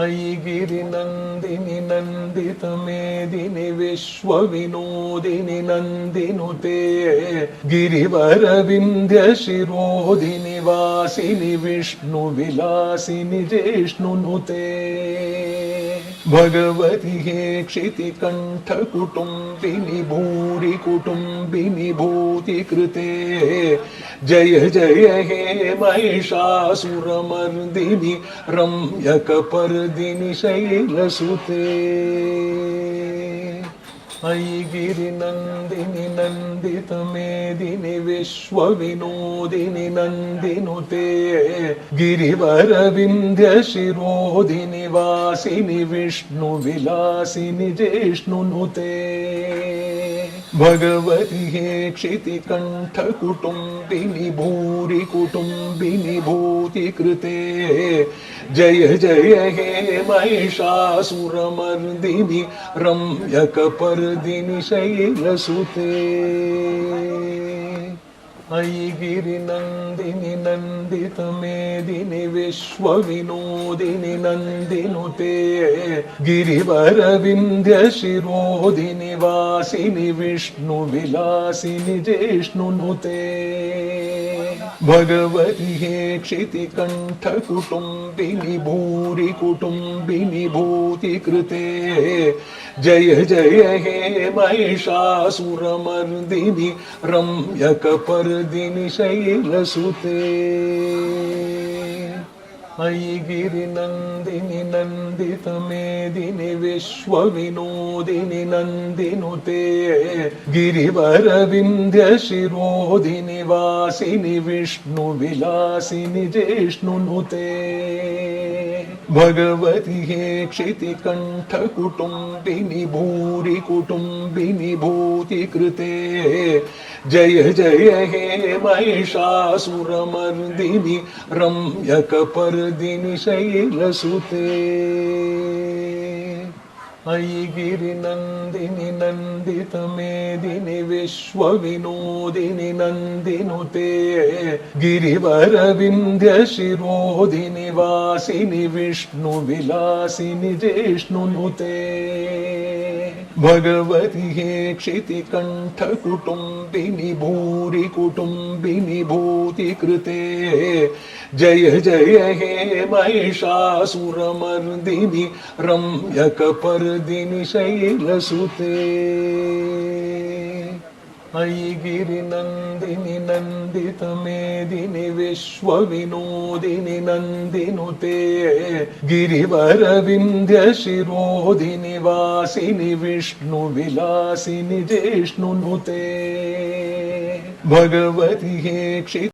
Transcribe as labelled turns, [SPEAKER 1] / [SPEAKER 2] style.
[SPEAKER 1] अयि गिरिनन्दिनि नन्दितमेदिनि विश्वविनोदिनि नन्दिनुते गिरिवरविन्ध्यशिरोधिनि वासिनि विष्णुविलासिनि जिष्णुनुते भगवति हे क्षितिकण्ठकुटुम्बिनि भूरि कुटुम्बिनि भूतिकृते जय जय हे महिषासुरमर्दिनि रम्यकपर्दिनि शैलसुते अयि गिरिनन्दिनि नन्दितमेदिनि विश्वविनोदिनि नन्दिनुते गिरिवरविन्ध्यशिरोधिनि वासिनि विष्णुविलासिनि जिष्णुनुते भगवति हे क्षितिकण्ठकुटुम्बिनि भूरि कुटुम्बिनि भूतिकृते जय जय हे महिषासुरमर्दिनि रम्यकपर्दिनि शैलसुते अयि गिरिनन्दिनि नन्दितमेदिनि विश्वविनोदिनि नन्दिनुते गिरिवरविन्ध्यशिरोधिनि वासिनि विष्णुविलासिनि जिष्णुनुते भगवति हे क्षितिकण्ठकुटुम्बिनि भूरि कुटुम्बिनि भूतिकृते जय जय हे महिषासुरमर्दिनि रम्यकपर्दिनि शैलसुते अयि गिरिनन्दिनि नन्दितमेदिनि विश्वविनोदिनि नन्दिनुते गिरिवरविन्ध्यशिरोधिनि वासिनि विष्णुविलासिनि जिष्णुनुते भगवति हे क्षितिकण्ठकुटुम्बिनि भूरि कुटुम्बिनि भूतिकृते जय जय हे महिषासुरमर्दिनि रम्यकपर्दिनि शैलसुते अयि गिरिनन्दिनि नन्दितमेदिनि विश्वविनोदिनि नन्दिनुते गिरिवरविन्ध्यशिरोधिनि वासिनि विष्णुविलासिनि जिष्णुनुते भगवति हे क्षितिकण्ठकुटुम्बिनि भूरि कुटुम्बिनि भूतिकृते जय जय हे महिषासुरमर्दिनि रम्यकपर्दिनि शैलसुते अयि गिरिनन्दिनि नन्दितमेदिनि विश्वविनोदिनि नन्दिनुते गिरिवरविन्ध्यशिरोधिनि वासिनि विष्णुविलासिनि जिष्णुनुते भगवति हे क्षिति